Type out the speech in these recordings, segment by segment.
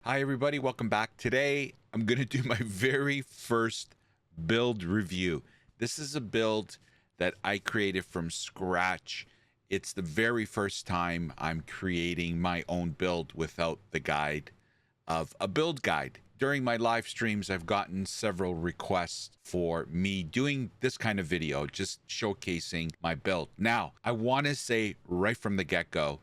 Hi everybody, welcome back. Today I'm going to do my very first build review. This is a build that I created from scratch. It's the very first time I'm creating my own build without the guide of a build guide. During my live streams, I've gotten several requests for me doing this kind of video, just showcasing my build. Now, I want to say right from the get-go,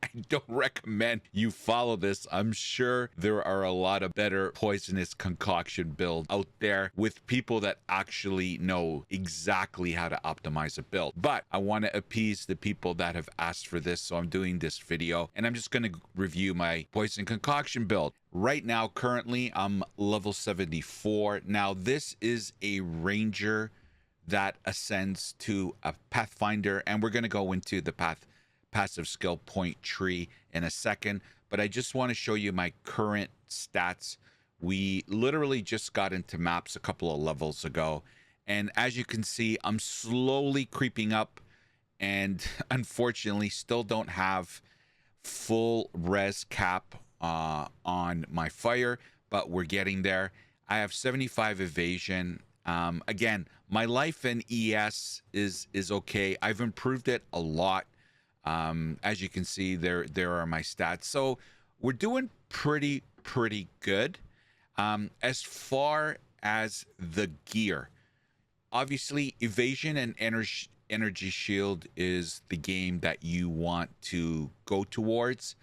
I don't recommend you follow this. I'm sure there are a lot of better poisonous concoction builds out there with people that actually know exactly how to optimize a build. But I want to appease the people that have asked for this, so I'm doing this video and I'm just going to review my poison concoction build. Right now, currently, I'm level 74. Now, this is a ranger that ascends to a pathfinder, and we're going to go into the passive skill point tree in a second, but I just want to show you my current stats. We literally just got into maps a couple of levels ago, and as you can see, I'm slowly creeping up, and unfortunately still don't have full res cap on my fire, but we're getting there. I have 75 evasion. Again, my life in ES is okay. I've improved it a lot. As you can see, there are my stats. So we're doing pretty good. As far as the gear, obviously evasion and energy shield is the game that you want to go towards.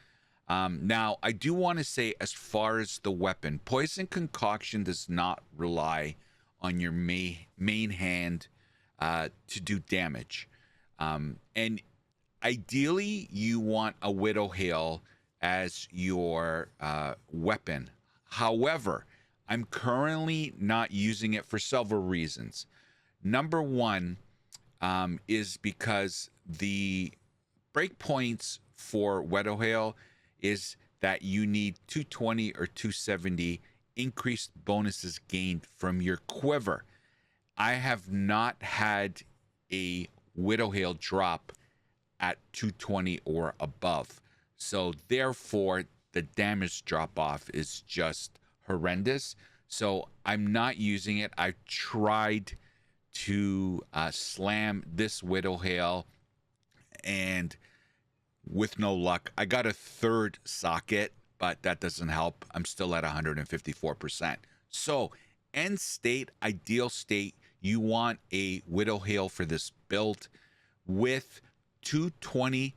Now, I do want to say, as far as the weapon, poison concoction does not rely on your main hand to do damage. And ideally, you want a Widow Hail as your weapon. However, I'm currently not using it for several reasons. Number one is because the breakpoints for Widow Hail is that you need 220 or 270 increased bonuses gained from your quiver. I have not had a Widow Hail drop at 220 or above, so therefore the damage drop off is just horrendous. So I'm not using it. I've tried to slam this Widow Hail, and with no luck. I got a third socket, but that doesn't help. I'm still at 154%. So end state, ideal state, you want a Widow Hail for this build with 220%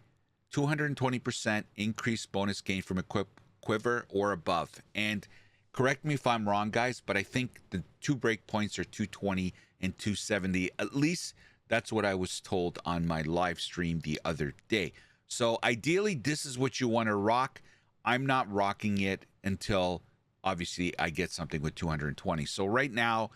increased bonus gain from quiver or above. And correct me if I'm wrong, guys, but I think the two breakpoints are 220 and 270. At least that's what I was told on my live stream the other day. So ideally, this is what you want to rock. I'm not rocking it until obviously I get something with 220. So right now,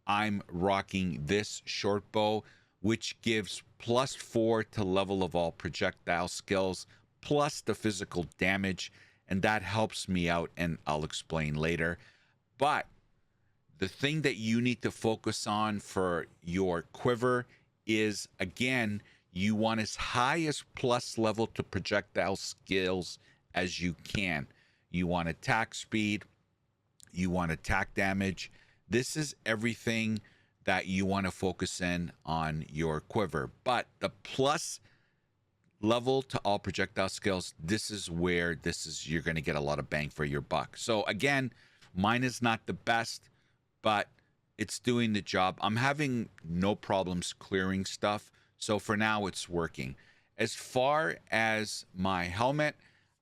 I'm rocking this short bow, which gives +4 to level of all projectile skills, plus the physical damage, and that helps me out, and I'll explain later. But the thing that you need to focus on for your quiver is, again, you want as high as plus level to projectile skills as you can. You want attack speed, you want attack damage. This is everything that you want to focus in on your quiver. But the plus level to all projectile skills, this is where you're going to get a lot of bang for your buck. So again, mine is not the best, but it's doing the job. I'm having no problems clearing stuff. So for now, it's working. As far as my helmet,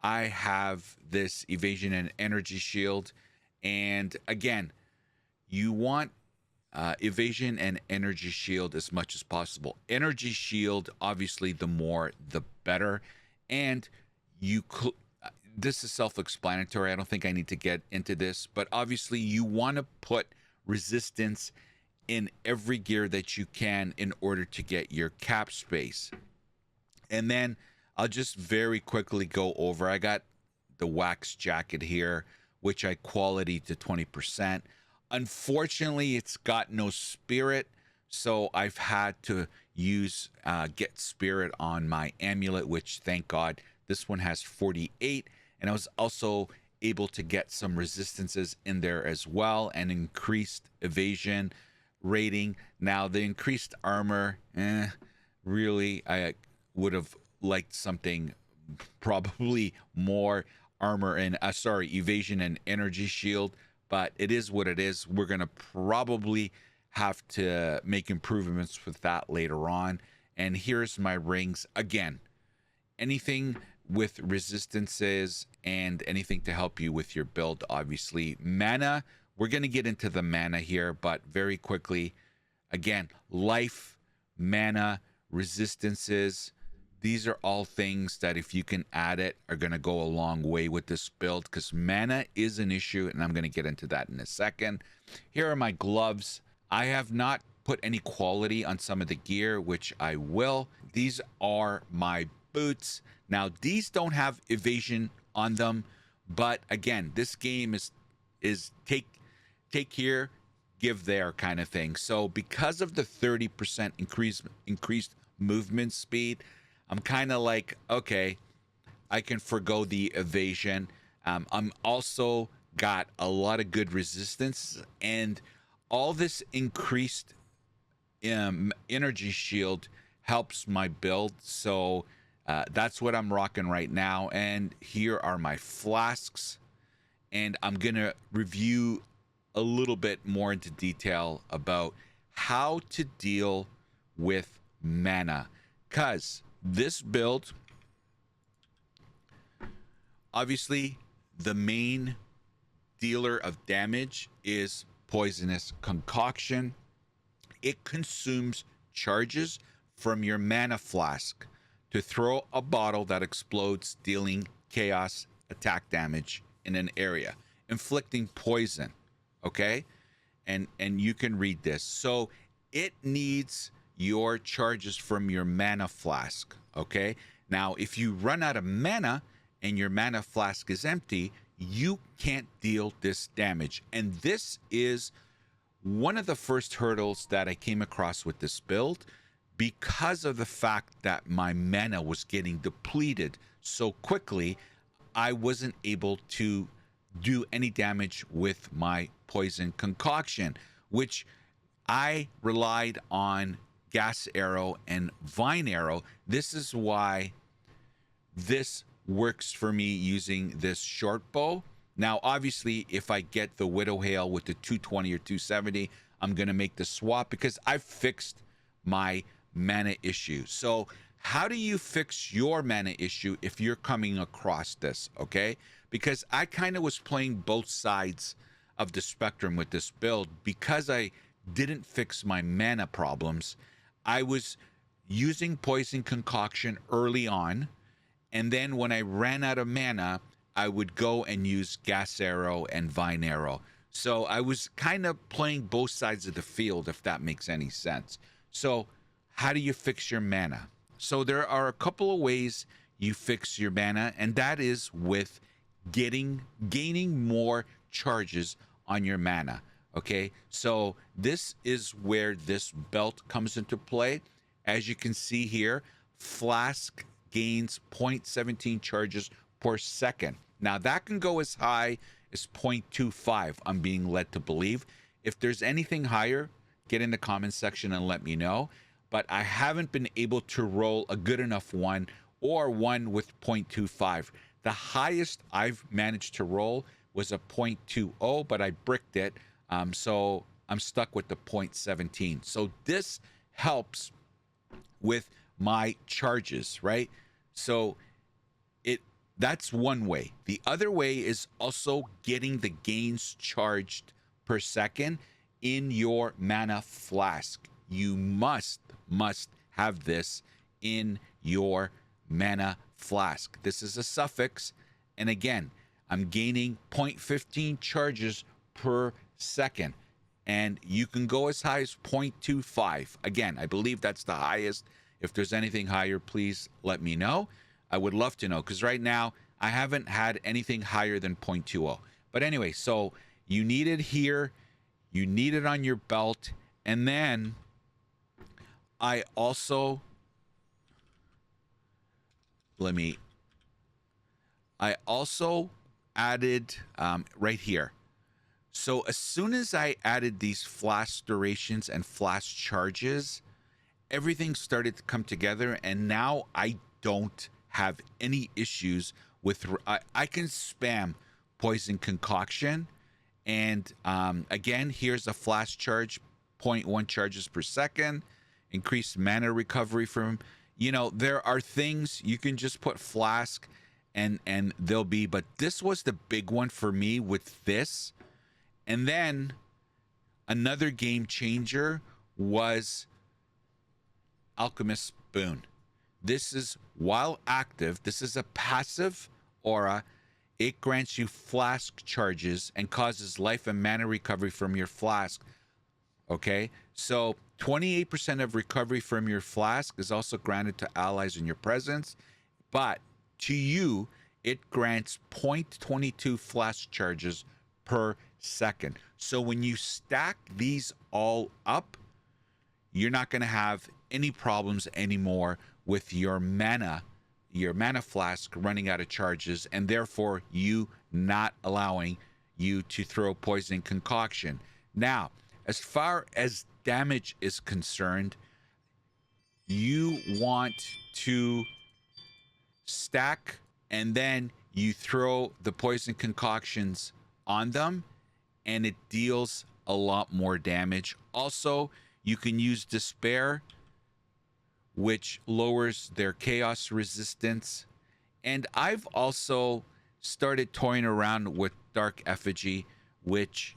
I have this evasion and energy shield. And again, you want evasion and energy shield as much as possible. Energy shield, obviously, the more, the better. And this is self-explanatory. I don't think I need to get into this. But obviously, you want to put resistance in every gear that you can in order to get your cap space. And then I'll just very quickly go over. I got the wax jacket here, which I quality to 20%. Unfortunately, it's got no spirit, so I've had to use get spirit on my amulet, which thank God this one has 48, and I was also able to get some resistances in there as well, and increased evasion rating. Now the increased armor, really, I would have liked something probably more armor and evasion and energy shield, but it is what it is. We're gonna probably have to make improvements with that later on. And here's my rings again. Anything with resistances and anything to help you with your build. Obviously mana, we're going to get into the mana here, but very quickly, again, life, mana, resistances, these are all things that if you can add it are going to go a long way with this build, because mana is an issue, and I'm going to get into that in a second. Here are my gloves. I have not put any quality on some of the gear, which I will. These are my boots. Now these don't have evasion on them, but again, this game is take here, give there kind of thing. So because of the 30% increased movement speed, I'm kind of like, okay, I can forgo the evasion. I'm also got a lot of good resistance, and all this increased energy shield helps my build. So that's what I'm rocking right now. And here are my flasks, and I'm gonna review a little bit more into detail about how to deal with mana, because this build, obviously the main dealer of damage is Poisonous Concoction. It consumes charges from your mana flask to throw a bottle that explodes, dealing chaos attack damage in an area, inflicting poison. Okay, and you can read this. So it needs your charges from your mana flask. Okay, now if you run out of mana and your mana flask is empty, you can't deal this damage. And this is one of the first hurdles that I came across with this build, because of the fact that my mana was getting depleted so quickly. I wasn't able to do any damage with my Poison Concoction, which I relied on Gas Arrow and Vine Arrow. This is why this works for me using this short bow. Now obviously if I get the Widow Hail with the 220 or 270, I'm going to make the swap because I've fixed my mana issue. So how do you fix your mana issue if you're coming across this? Okay, because I kind of was playing both sides of the spectrum with this build. Because I didn't fix my mana problems, I was using Poison Concoction early on, and then when I ran out of mana, I would go and use Gas Arrow and Vine Arrow. So I was kind of playing both sides of the field, if that makes any sense. So how do you fix your mana? So there are a couple of ways you fix your mana, and that is with gaining more charges on your mana. Okay, so this is where this belt comes into play. As you can see here, Flask gains 0.17 charges per second. Now that can go as high as 0.25, I'm being led to believe. If there's anything higher, get in the comments section and let me know. But I haven't been able to roll a good enough one, or one with 0.25. The highest I've managed to roll was a 0.20, but I bricked it. So I'm stuck with the 0.17. So this helps with my charges, right? So that's one way. The other way is also getting the gains charged per second in your mana flask. You must have this in your mana flask. This is a suffix, and again, I'm gaining 0.15 charges per second, and you can go as high as 0.25. Again, I believe that's the highest. If there's anything higher, please let me know. I would love to know, because right now I haven't had anything higher than 0.20. But anyway, so you need it here, you need it on your belt, and then I also added right here. So as soon as I added these flash durations and flash charges, everything started to come together, and now I don't have any issues with. I can spam Poison Concoction, and again, here's a flash charge, 0.1 charges per second, increased mana recovery from. There are things you can just put flask, and they'll be. But this was the big one for me with this. And then another game changer was Alchemist Boon. This is, while active, this is a passive aura. It grants you flask charges and causes life and mana recovery from your flask. Okay, so 28% of recovery from your flask is also granted to allies in your presence, but to you, it grants 0.22 flask charges per second. So when you stack these all up, you're not going to have any problems anymore with your mana flask running out of charges, and therefore you not allowing you to throw Poison Concoction. Now, as far as damage is concerned, you want to stack and then you throw the Poison Concoctions on them, and it deals a lot more damage. Also, you can use Despair, which lowers their chaos resistance. And I've also started toying around with Dark Effigy, which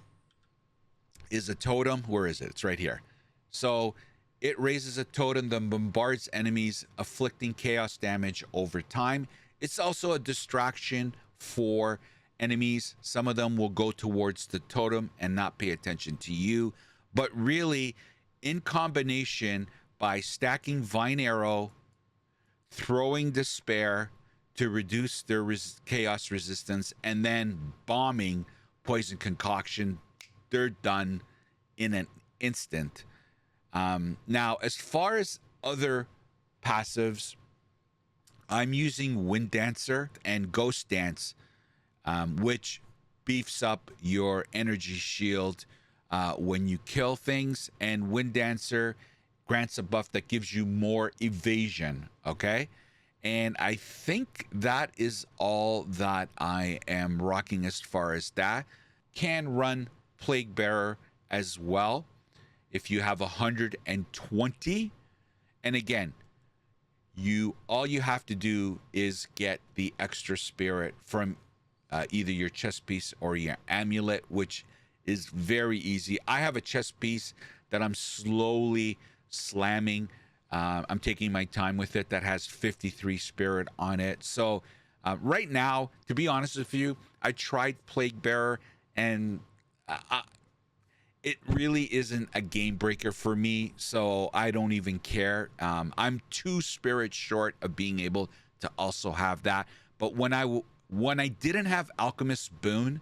is a totem. Where is it? It's right here. So it raises a totem that bombards enemies, afflicting chaos damage over time. It's also a distraction for enemies. Some of them will go towards the totem and not pay attention to you. But really, in combination, by stacking Vine Arrow, throwing Despair to reduce their chaos resistance, and then bombing Poison Concoction, they're done in an instant. Now, as far as other passives, I'm using Wind Dancer and Ghost Dance, which beefs up your energy shield when you kill things, and Wind Dancer grants a buff that gives you more evasion. Okay, and I think that is all that I am rocking as far as that. Can run Plague Bearer as well if you have 120, and again, all you have to do is get the extra spirit from either your chest piece or your amulet, which is very easy. I have a chest piece that I'm slowly slamming. I'm taking my time with it, that has 53 spirit on it. So right now, to be honest with you, I tried Plague Bearer, and it really isn't a game breaker for me, so I don't even care. I'm 2 spirits short of being able to also have that. But when I didn't have Alchemist Boon,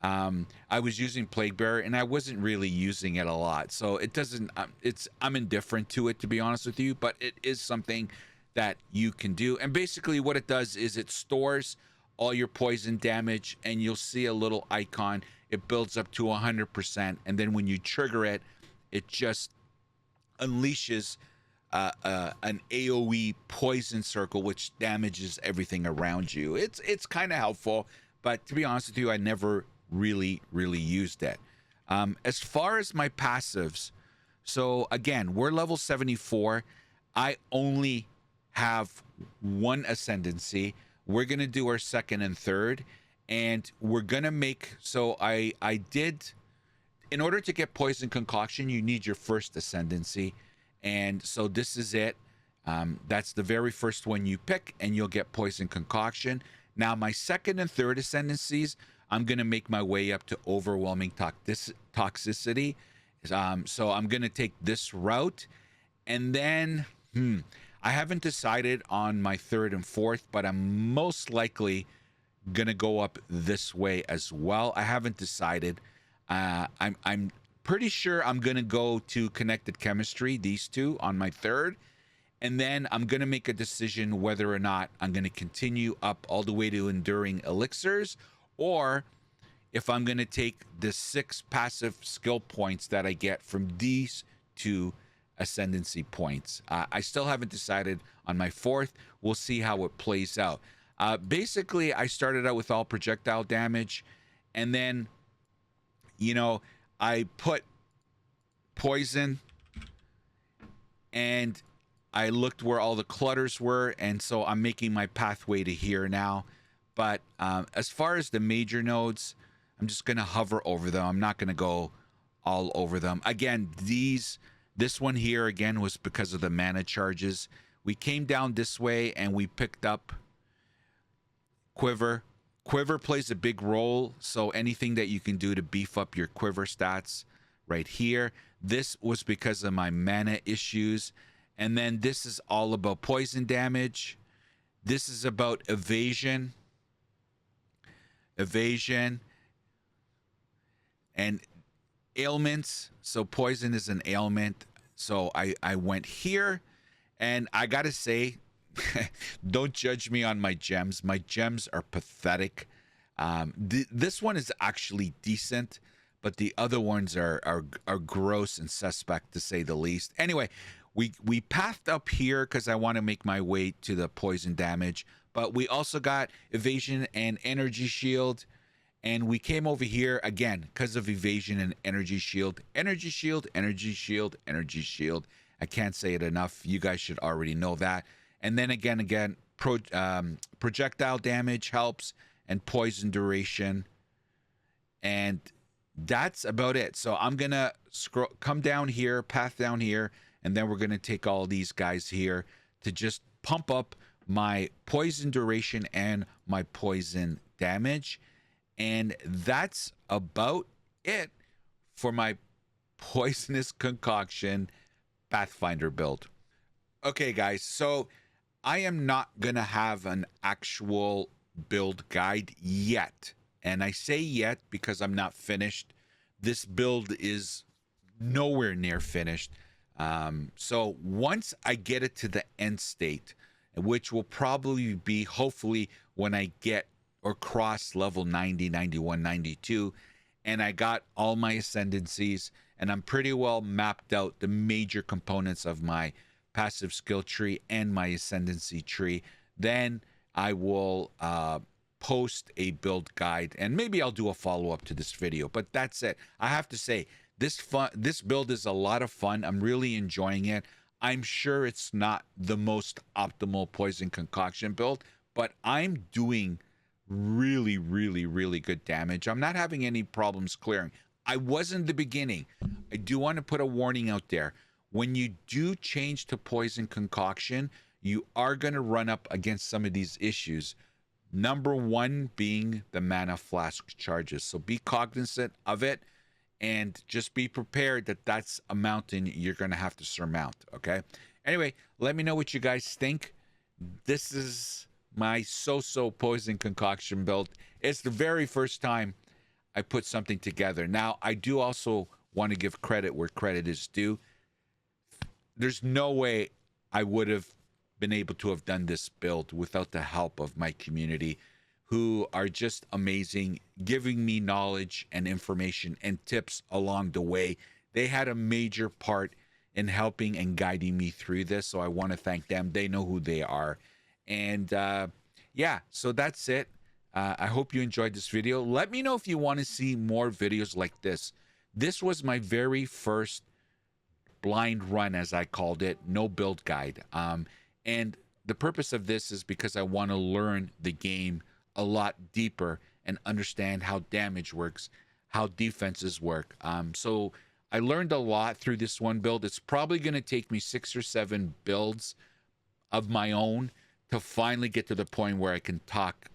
I was using Plague Bearer, and I wasn't really using it a lot. So it doesn't. I'm indifferent to it, to be honest with you. But it is something that you can do. And basically, what it does is it stores all your poison damage, and you'll see a little icon. It builds up to 100%, and then when you trigger it, it just unleashes an AOE poison circle, which damages everything around you. It's kind of helpful, but to be honest with you, I never really used it. As far as my passives, so again, we're level 74. I only have 1 ascendancy. We're gonna do our second and third, and we're gonna make, so I did, in order to get Poison Concoction, you need your first ascendancy, and so this is it. That's the very first one you pick, and you'll get Poison Concoction. Now my second and third ascendancies, I'm gonna make my way up to overwhelming toxicity. So I'm gonna take this route, and then I haven't decided on my third and fourth, but I'm most likely gonna go up this way as well. I haven't decided. I'm pretty sure I'm gonna go to Connected Chemistry, these two, on my third, and then I'm gonna make a decision whether or not I'm gonna continue up all the way to Enduring Elixirs, or if I'm going to take the 6 passive skill points that I get from these 2 ascendancy points. I still haven't decided on my 4th. We'll see how it plays out. Basically, I started out with all projectile damage, and then, you know, I put poison, and I looked where all the clutters were, and so I'm making my pathway to here now. But as far as the major nodes, I'm just going to hover over them. I'm not going to go all over them. Again, this one here, again, was because of the mana charges. We came down this way, and we picked up Quiver. Quiver plays a big role, so anything that you can do to beef up your Quiver stats right here. This was because of my mana issues. And then this is all about poison damage. This is about evasion. Evasion. And ailments. So poison is an ailment. So I went here. And I got to say, don't judge me on my gems. My gems are pathetic. This one is actually decent, but the other ones are gross and suspect, to say the least. Anyway, we pathed up here because I want to make my way to the poison damage, but we also got evasion and energy shield, and we came over here again because of evasion and energy shield. Energy shield, energy shield, energy shield. I can't say it enough. You guys should already know that. And then again, projectile damage helps, and poison duration, and that's about it. So I'm gonna come down here, path down here, and then we're gonna take all these guys here to just pump up my poison duration and my poison damage. And that's about it for my Poisonous Concoction Pathfinder build. Okay, guys, so I am not gonna have an actual build guide yet, and I say yet because I'm not finished. This build is nowhere near finished. So once I get it to the end state, which will probably be hopefully when I get or cross level 90, 91, 92, and I got all my ascendancies, and I'm pretty well mapped out the major components of my passive skill tree and my ascendancy tree, then I will post a build guide, and maybe I'll do a follow-up to this video. But that's it. I have to say, this build is a lot of fun. I'm really enjoying it. I'm sure it's not the most optimal poison concoction build, but I'm doing really, really, really good damage. I'm not having any problems clearing. I was in the beginning. I do want to put a warning out there. When you do change to poison concoction, you are going to run up against some of these issues. Number one being the mana flask charges. So be cognizant of it, and just be prepared that that's a mountain you're going to have to surmount, okay? Anyway, let me know what you guys think. This is my so-so poison concoction build. It's the very first time I put something together. Now, I do also want to give credit where credit is due. There's no way I would have been able to have done this build without the help of my community, who are just amazing, giving me knowledge and information and tips along the way. They had a major part in helping and guiding me through this, so I want to thank them. They know who they are. And yeah, so that's it. I hope you enjoyed this video. Let me know if you want to see more videos like this. This was my very first blind run, as I called it, no build guide. And the purpose of this is because I want to learn the game a lot deeper and understand how damage works, how defenses work. So I learned a lot through this one build. It's probably going to take me 6 or 7 builds of my own to finally get to the point where I can talk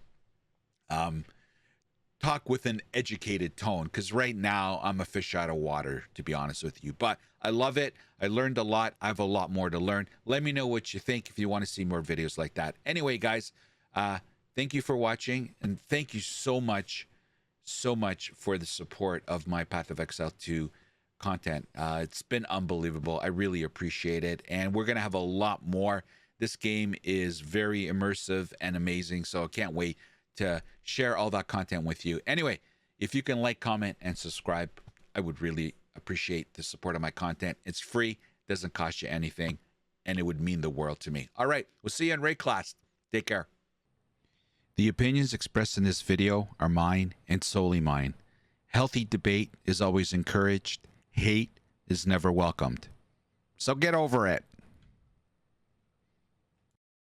with an educated tone, because right now I'm a fish out of water, to be honest with you. But I love it. I learned a lot. I have a lot more to learn. Let me know what you think if you want to see more videos like that. Anyway, guys, thank you for watching, and thank you so much for the support of my Path of Exile 2 content. It's been unbelievable. I really appreciate it, and we're gonna have a lot more. This game is very immersive and amazing, so I can't wait to share all that content with you. Anyway, if you can like, comment, and subscribe, I would really appreciate the support of my content. It's free, doesn't cost you anything, and it would mean the world to me. All right, we'll see you in raid class. Take care. The opinions expressed in this video are mine and solely mine. Healthy debate is always encouraged. Hate is never welcomed. So get over it.